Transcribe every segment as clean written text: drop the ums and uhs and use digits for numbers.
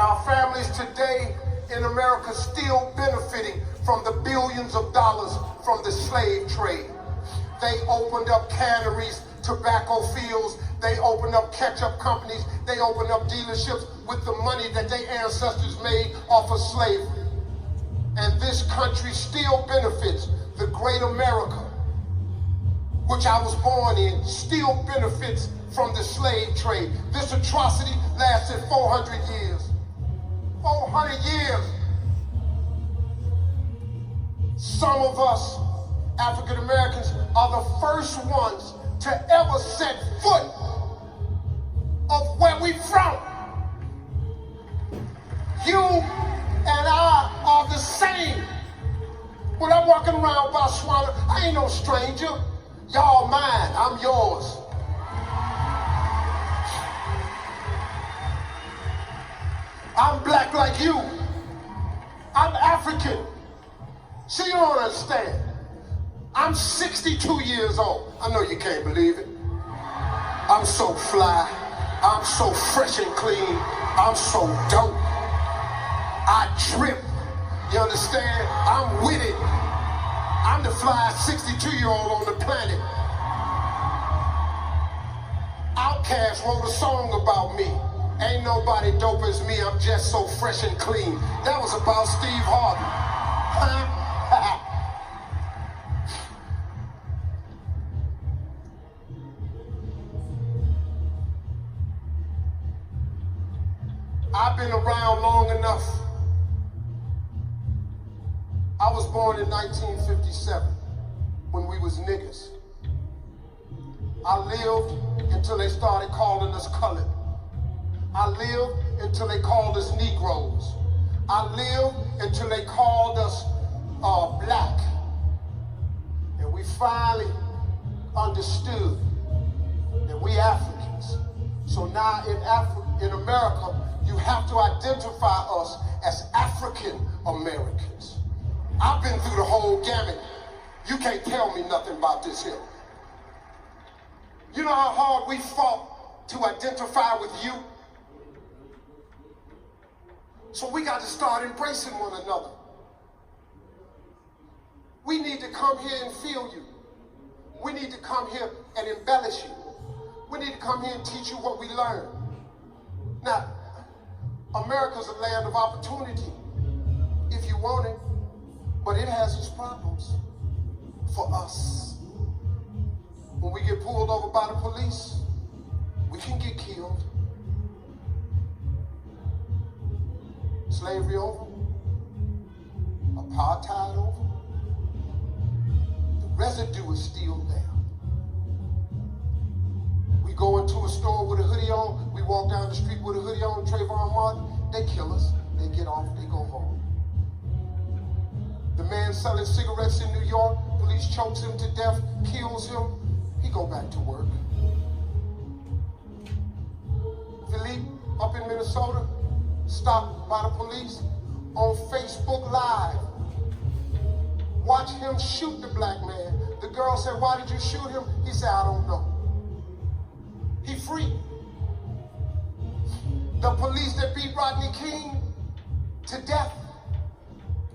are families today in America still benefiting from the billions of dollars from the slave trade. They opened up canneries, tobacco fields, they opened up ketchup companies, they opened up dealerships with the money that their ancestors made off of slavery. And this country still benefits. The great America, which I was born in, still benefits from the slave trade. This atrocity lasted 400 years. 400 years. Some of us, African Americans, are the first ones to ever set foot of where we from. You and I are the same. When I'm walking around Botswana, I ain't no stranger. Y'all mine, I'm yours. I'm black like you. I'm African. See, you don't understand. I'm 62 years old. I know you can't believe it. I'm so fly. I'm so fresh and clean. I'm so dope. I drip. You understand? I'm with it. I'm the flyest 62-year-old on the planet. Outkast wrote a song about me. Ain't nobody dope as me. I'm just so fresh and clean. That was about Steve Harvey. I've been around long enough. I was born in 1957 when we was niggas. I lived until they started calling us colored. I lived until they called us Negroes. I lived until they called us black. And we finally understood that we Africans. So now in America, you have to identify us as African Americans. I've been through the whole gamut. You can't tell me nothing about this here. You know how hard we fought to identify with you? So we got to start embracing one another. We need to come here and feel you. We need to come here and embellish you. We need to come here and teach you what we learned. Now, America's a land of opportunity, if you want it, but it has its problems for us. When we get pulled over by the police, we can get killed. Slavery over, apartheid over, the residue is still there. We go into a store with a hoodie on, we walk down the street with a hoodie on, Trayvon Martin, they kill us, they get off, they go home. The man selling cigarettes in New York, police chokes him to death, kills him, he go back to work. Philippe up in Minnesota, stopped by the police on Facebook Live. Watch him shoot the black man. The girl said, "Why did you shoot him?" He said, "I don't know." He free. The police that beat Rodney King to death,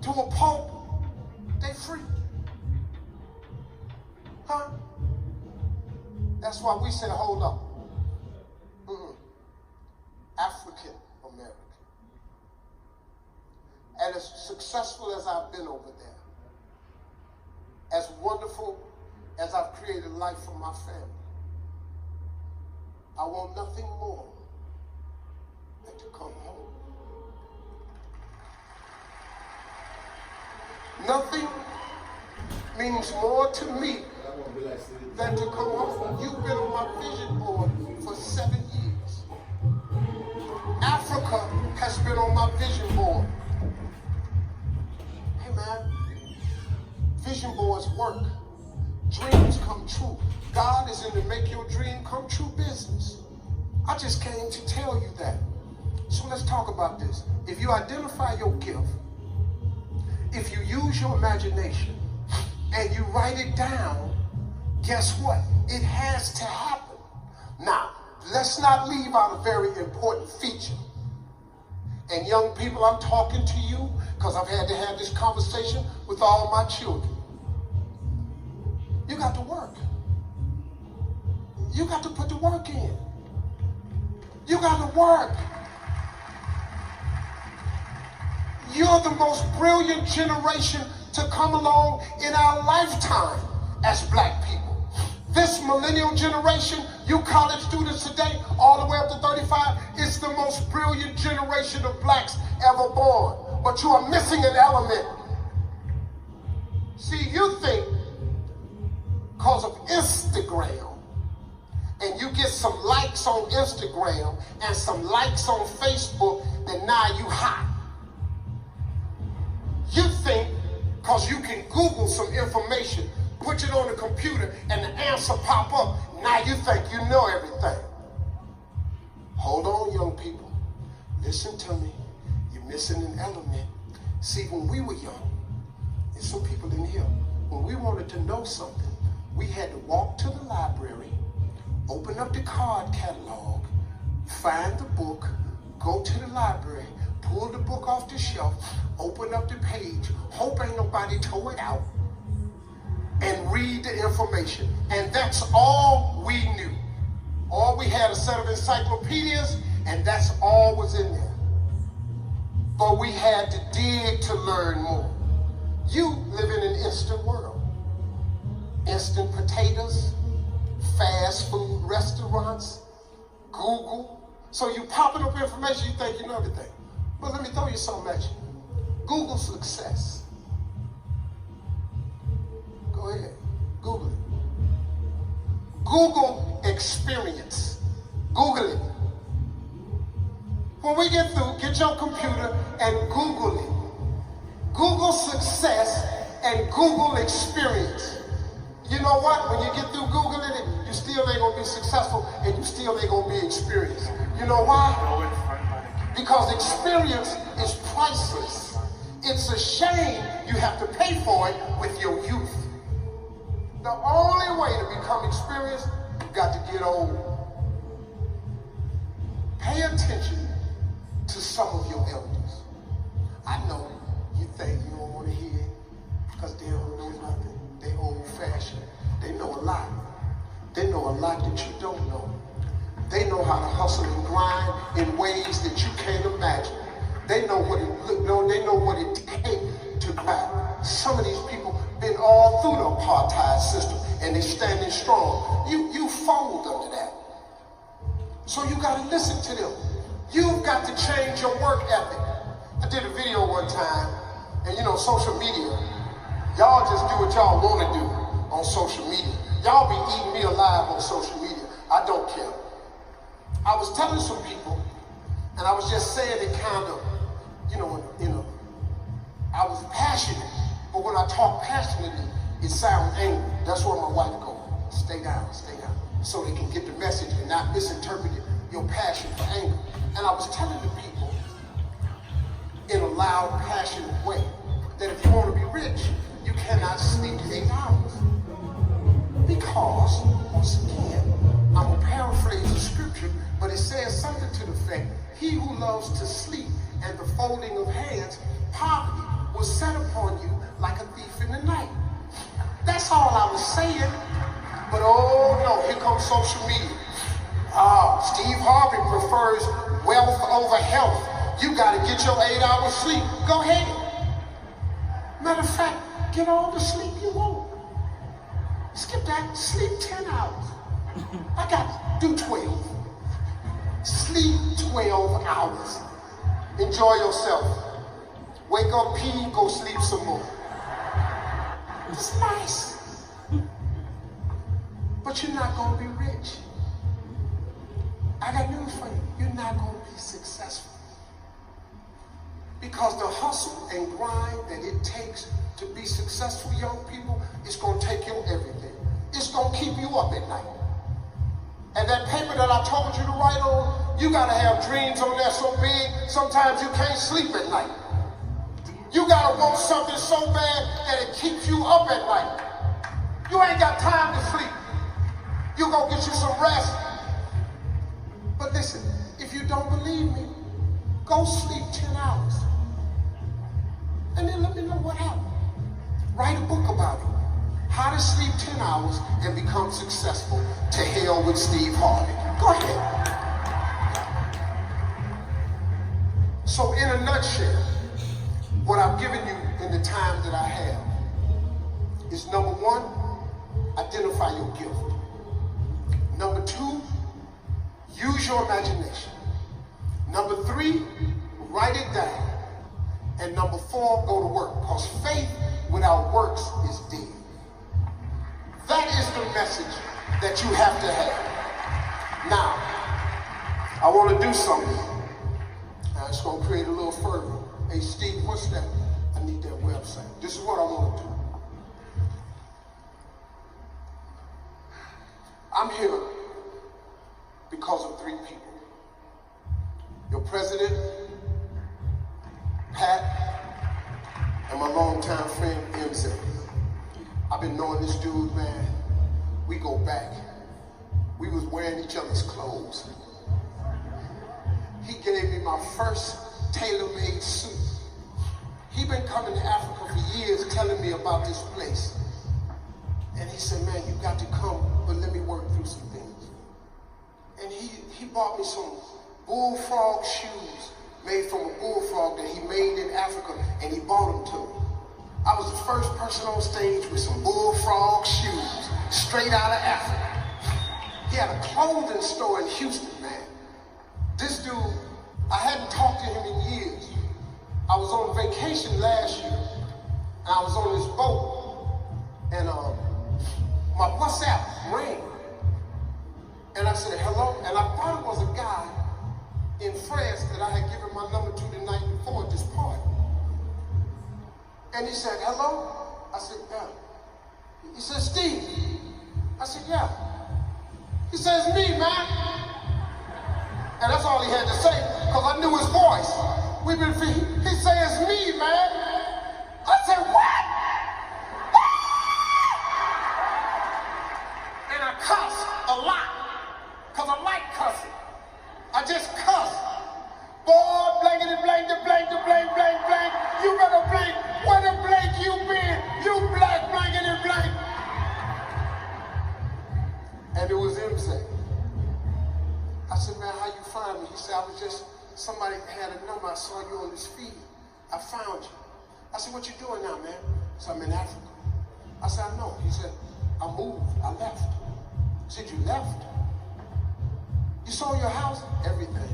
to a pulp, they free. Huh? That's why we said, hold up. African American. And as successful as I've been over there, as wonderful as I've created life for my family, I want nothing more than to come home. Nothing means more to me than to come home. You've been on my vision board for 7 years. Africa has been on my vision board. Hey man, vision boards work. Dreams come true. God is in the make your dream come true business. I just came to tell you that. So let's talk about this. If you identify your gift, if you use your imagination and you write it down, guess what? It has to happen. Now, let's not leave out a very important feature. And young people, I'm talking to you because I've had to have this conversation with all my children. You got to work. You got to put the work in. You got to work. You're the most brilliant generation to come along in our lifetime as black people. This millennial generation, you college students today, all the way up to 35, is the most brilliant generation of blacks ever born. But you are missing an element. See, you think because of Instagram, and you get some likes on Instagram and some likes on Facebook, that now you hot. You think because you can Google some information, put it on the computer, and the answer pop up, now you think you know everything. Hold on, young people. Listen to me. You're missing an element. See, when we were young, there's some people in here, when we wanted to know something, we had to walk to the library, open up the card catalog, find the book, go to the library, pull the book off the shelf, open up the page, hope ain't nobody tore it out, and read the information. And that's all we knew. All we had a set of encyclopedias, and that's all was in there. But we had to dig to learn more. You live in an instant world. Instant potatoes, fast food restaurants, Google. So you popping up information, you think you know everything. But let me throw you something at you. Google success. Go ahead, Google it. Google experience. Google it. When we get through, get your computer and Google it. Google success and Google experience. You know what? When you get through Googling it, you still ain't gonna be successful and you still ain't gonna be experienced. You know why? Because experience is priceless. It's a shame you have to pay for it with your youth. The only way to become experienced, you got to get old. Pay attention to some of your elders. I know you think you don't want to hear it because they don't know nothing. They old-fashioned. They know a lot. They know a lot that you don't know. They know how to hustle and grind in ways that you can't imagine. They know what it takes to grind. Some of these people been all through the apartheid system and they standing strong. You fold under that. So you got to listen to them. You've got to change your work ethic. I did a video one time, and you know, social media, y'all just do what y'all want to do on social media. Y'all be eating me alive on social media. I don't care. I was telling some people, and I was just saying it kind of, I was passionate, but when I talk passionately, it sounds angry. That's where my wife goes. Stay down, so they can get the message and not misinterpret your passion for anger. And I was telling the people in a loud, passionate way that if you want to be rich, you cannot sleep 8 hours. Because, once again, I'm going to paraphrase the scripture, but it says something to the effect, he who loves to sleep and the folding of hands, poverty will set upon you like a thief in the night. That's all I was saying. But oh no, here comes social media. Steve Harvey prefers wealth over health. You got to get your 8 hours sleep. Go ahead. Matter of fact, get all the sleep you want. Skip that. Sleep 10 hours. I got to do 12. Sleep 12 hours. Enjoy yourself. Wake up, pee, go sleep some more. It's nice. But you're not going to be rich. I got news for you. You're not going to be successful. Because the hustle and grind that it takes to be successful, young people, it's going to take your everything. It's going to keep you up at night. And that paper that I told you to write on, you got to have dreams on there so big, sometimes you can't sleep at night. You got to want something so bad that it keeps you up at night. You ain't got time to sleep. You go get you some rest. But listen, if you don't believe me, Go sleep 10 hours. And then let me know what happened. Write a book about it. How to sleep 10 hours and become successful. To hell with Steve Harvey. Go ahead. So in a nutshell, what I've given you in the time that I have is number one, identify your gift. Number two, use your imagination. Number three, write it down. And number four, go to work. Because faith without works is dead. That is the message that you have to have. Now, I want to do something. Now, it's going to create a little fervor. Hey, Steve, what's that? I need that website. This is what I want to do. I'm here because of three people. Your president, Pat, and my longtime friend, MZ. I've been knowing this dude, man. We go back. We was wearing each other's clothes. He gave me my first tailor-made suit. He been coming to Africa for years telling me about this place. And he said, man, you got to come, but let me work through some things. And he bought me some bullfrog shoes made from a bullfrog that he made in Africa, and he bought them to me. I was the first person on stage with some bullfrog shoes, straight out of Africa. He had a clothing store in Houston, man. This dude, I hadn't talked to him in years. I was on vacation last year, and I was on this boat, and my WhatsApp rang. And I said, hello, and I thought it was a guy in France that I had given my number to the night before at this party. And he said, hello? I said, yeah. He said, Steve. I said, yeah. He says, me, man. And that's all he had to say, because I knew his voice. He says, me, man. I said, what? And I cussed a lot, because I like cussing. I just cuss. Boy, blankety blank, the blank, the blank, blank, blank. You better blank. Where the blank you been? You black blankety blank. And it was MZ. I said, man, how you find me? He said, somebody had a number. I saw you on this feed. I found you. I said, what you doing now, man? He said, I'm in Africa. I said, I know. He said, I moved. I left. I said, you left? You sold your house? Everything.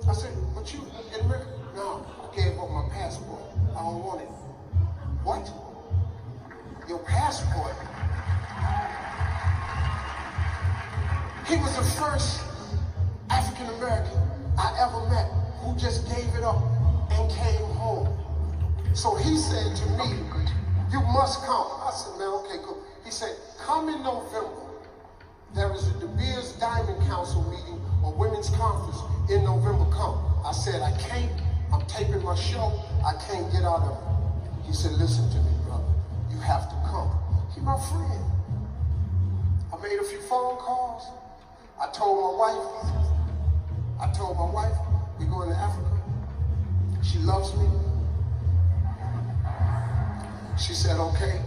I said, but you in America? No, I gave up my passport. I don't want it. What? Your passport? He was the first African American I ever met who just gave it up and came home. So he said to me, you must come. I said, man, okay, cool. He said, come in November. There is a De Beers Diamond Council meeting or women's conference in November. Come. I said, I can't. I'm taping my show. I can't get out of it. He said, listen to me, brother. You have to come. He's my friend. I made a few phone calls. I told my wife, we're going to Africa. She loves me. She said, okay.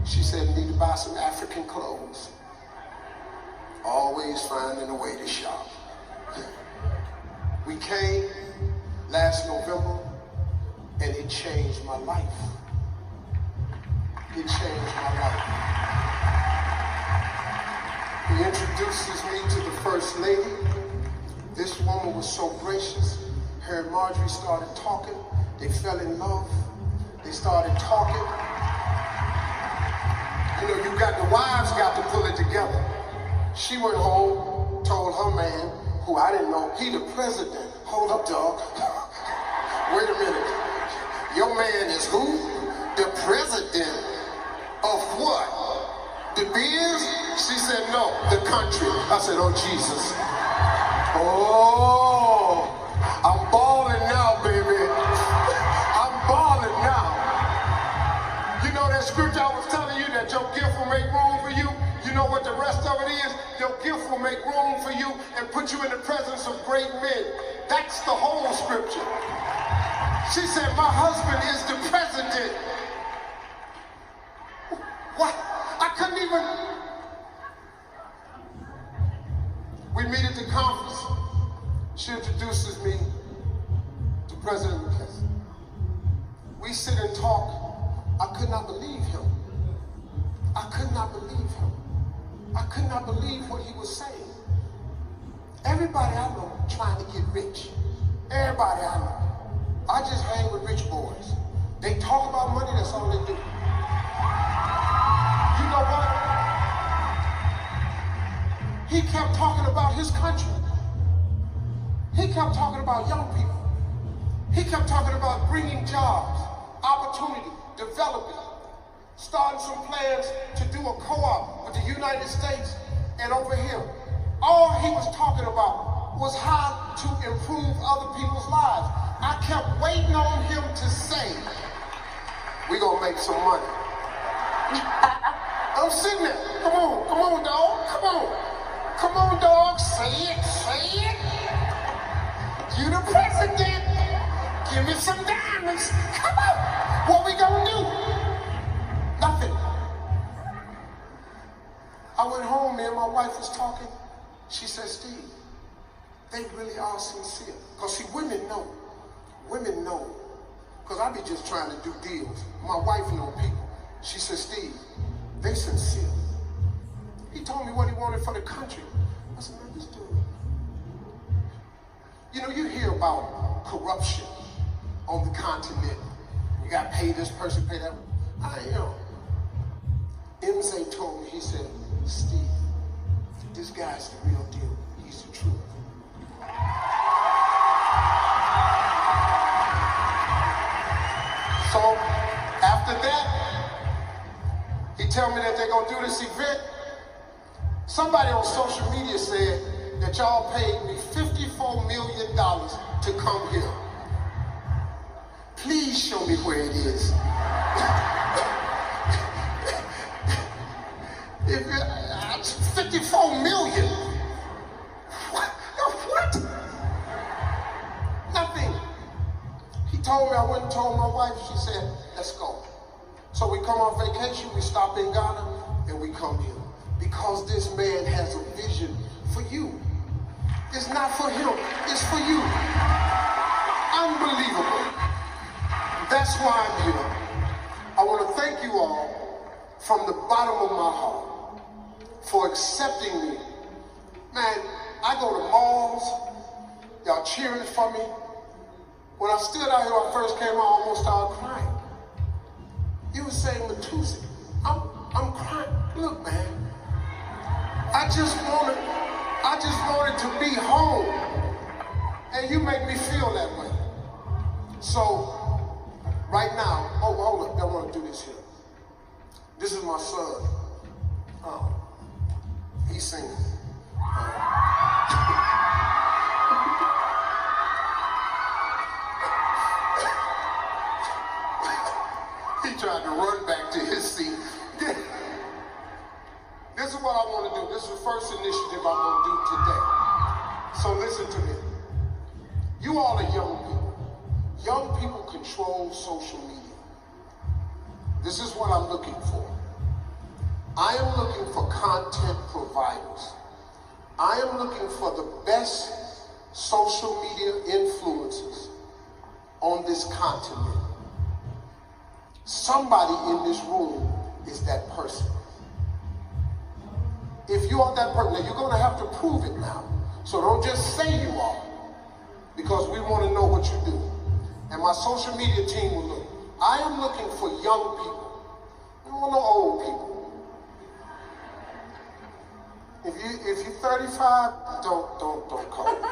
She said, need to buy some African clothes. Always finding a way to shop. We came last November, and it changed my life. It changed my life. He introduces me to the First Lady. This woman was so gracious. Her and Marjorie started talking. They fell in love. They started talking. You know, the wives got to pull it together. She went home, told her man, who I didn't know, he the president. Hold up, dog. Wait a minute. Your man is who? The president of what? De Beers? She said, no, the country. I said, oh, Jesus. Oh, I'm balling now, baby. I'm balling now. You know that scripture I was telling you that your gift will make room for you? You know what the rest of it is? Your gift will make room for you and put put you in the presence of great men. That's the whole scripture. She said, my husband is the president. What? I couldn't even. We meet at the conference. She introduces me to President McKesson. We sit and talk. I could not believe him. I could not believe him. I could not believe what he was saying. Everybody I know trying to get rich. Everybody I know. I just hang with rich boys. They talk about money, that's all they do. You know what? He kept talking about his country. He kept talking about young people. He kept talking about bringing jobs, opportunity, development, starting some plans to do a co-op with the United States and over here. All he was talking about was how to improve other people's lives. I kept waiting on him to say, we're gonna make some money. I'm sitting there, come on, dog, come on, dog, say it. You the president, give me some diamonds, come on, what we gonna do? Nothing. I went home, me and my wife was talking. She said, Steve, they really are sincere. Because see, women know. Because I be just trying to do deals. My wife know people. She said, Steve, they sincere. He told me what he wanted for the country. I said, man, this dude. You know, you hear about corruption on the continent. You got to pay this person, pay that one. MZ told me, he said, Steve, this guy's the real deal. He's the truth. So after that, he told me that they're gonna do this event. Somebody on social media said that y'all paid me $54 million to come here. Please show me where it is. If it's 54 million. What? Nothing. He told me, I went and told my wife, she said, let's go. So we come on vacation, we stop in Ghana, and we come here. Because this man has a vision for you. It's not for him, it's for you. Unbelievable. That's why I'm here. I want to thank you all from the bottom of my heart for accepting me. Man, I go to malls, y'all cheering for me. When I stood out here, when I first came out, I almost started crying. You were saying, Matusi, I'm crying. Look, man, I just wanted to be home. And you make me feel that way. So, right now, oh, hold up, I want to do this here. This is my son. He's singing. He tried to run back to his seat. This is what I want to do. This is the first initiative I'm going to do today. So listen to me. You all are young people. Young people control social media. This is what I'm looking for. I am looking for content providers. I am looking for the best social media influencers on this continent. Somebody in this room is that person. If you are that person, now you're going to have to prove it now. So don't just say you are, because we want to know what you do. And my social media team will look. I am looking for young people. I don't want no old people. If you're 35, don't call me.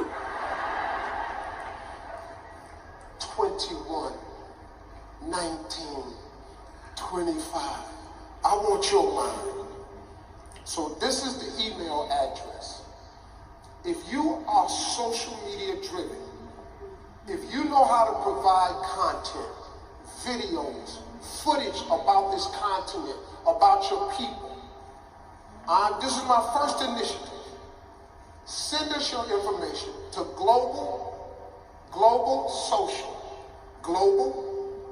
21, 19, 25. I want your mind. So this is the email address. If you are social media driven, if you know how to provide content, videos, footage about this continent, about your people, this is my first initiative. Send us your information to global social, global,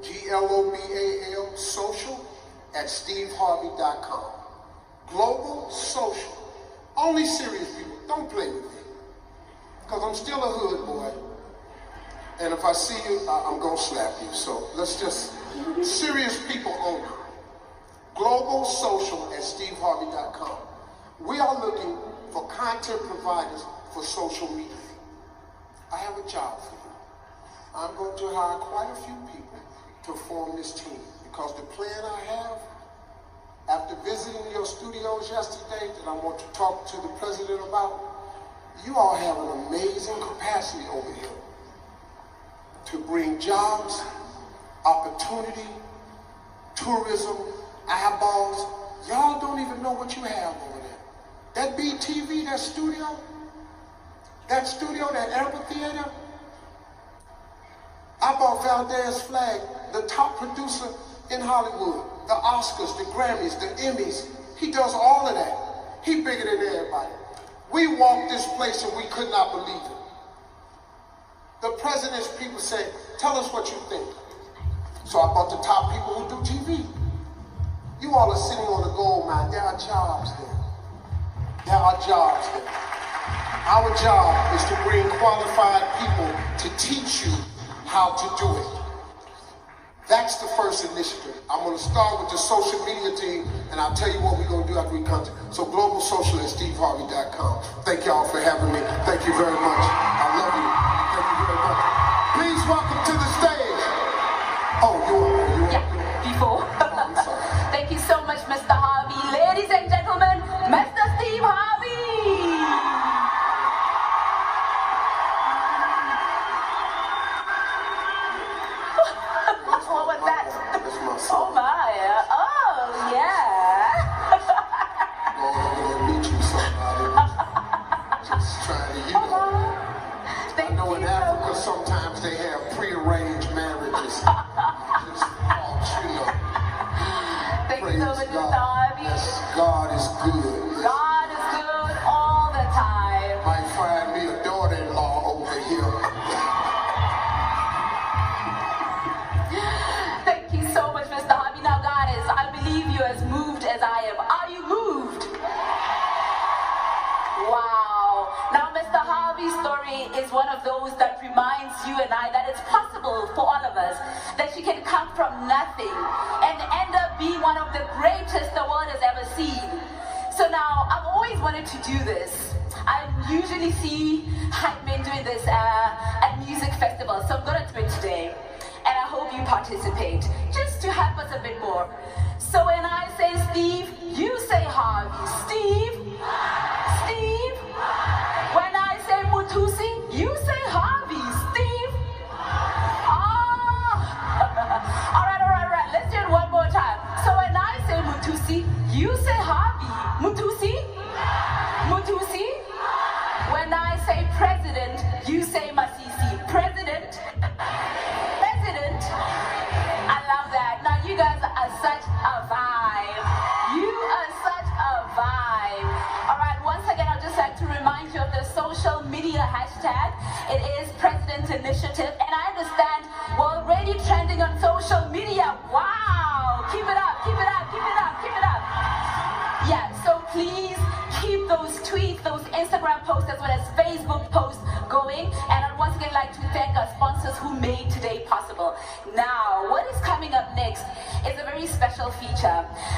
Global, social, at steveharvey.com. Global social. Only serious people. Don't play with me. Because I'm still a hood boy. And if I see you, I'm going to slap you. So let's just, serious people only. Global social at steveharvey.com. We are looking for content providers for social media. I have a job for you. I'm going to hire quite a few people to form this team because the plan I have, after visiting your studios yesterday that I want to talk to the president about, you all have an amazing capacity over here to bring jobs, opportunity, tourism, eyeballs. Y'all don't even know what you have over there. That BTV, that studio, that amphitheater, I bought Valdez Flag, the top producer in Hollywood, the Oscars, the Grammys, the Emmys. He does all of that. He bigger than everybody. We walked this place and we could not believe it. The president's people say, tell us what you think. So I bought the top people who do TV. You all are sitting on a gold mine. There are jobs there. There are jobs there. Our job is to bring qualified people to teach you how to do it. That's the first initiative. I'm going to start with the social media team, and I'll tell you what we're going to do after we come to. So global social at steveharvey.com. Thank y'all for having me. Thank you very much. I love you. Thank you very much. Please welcome to the stage. Oh, you are. Yeah, before. I'm sorry. Thank you so much, Mr. Harvey. Ladies and gentlemen, Mr. Steve Harvey. What was that? That's my Oh son. my. Oh, yeah. Going over there and meet you somebody. Just trying to, you know. Thank I know you in so Africa much. sometimes they have prearranged marriages. Just thoughts, you know. Thank you Praise so much, Mr. God. Harvey. Yes, God is good. God is good all the time. Might find me a daughter-in-law over here. Thank you so much, Mr. Harvey. Now, guys, I believe you're as moved as I am. Are you moved? Wow. Now, Mr. Harvey's story is one of those that reminds you and I that it's possible for all of us, that you can come from nothing and end up being one of the greatest the world has ever seen. So now, I've always wanted to do this. I usually see hype men doing this at music festivals, so I'm going to do it today. And I hope you participate, just to help us a bit more. So when I say Steve, you say Harvey. Steve, Steve. When I say Mutusi, you say Harvey. Steve. Ah. All right. Let's do it one more time. So when I say Mutusi, you say Harvey. Mutusi. Mutusi. When I say president, you say Masisi. President. President. I love that. Now you guys are such a vibe. You are such a vibe. All right, once again, I'd just like to remind you of the social media hashtag. It is President Initiative, and I understand we're already trending on social media. Wow! Keep it up, keep it up, keep it up, keep it up. Yeah, so please keep those tweets, those Instagram posts, as well as Facebook posts going. And I'd once again like to thank our sponsors who made today possible. Now, what is coming up next is a very special feature.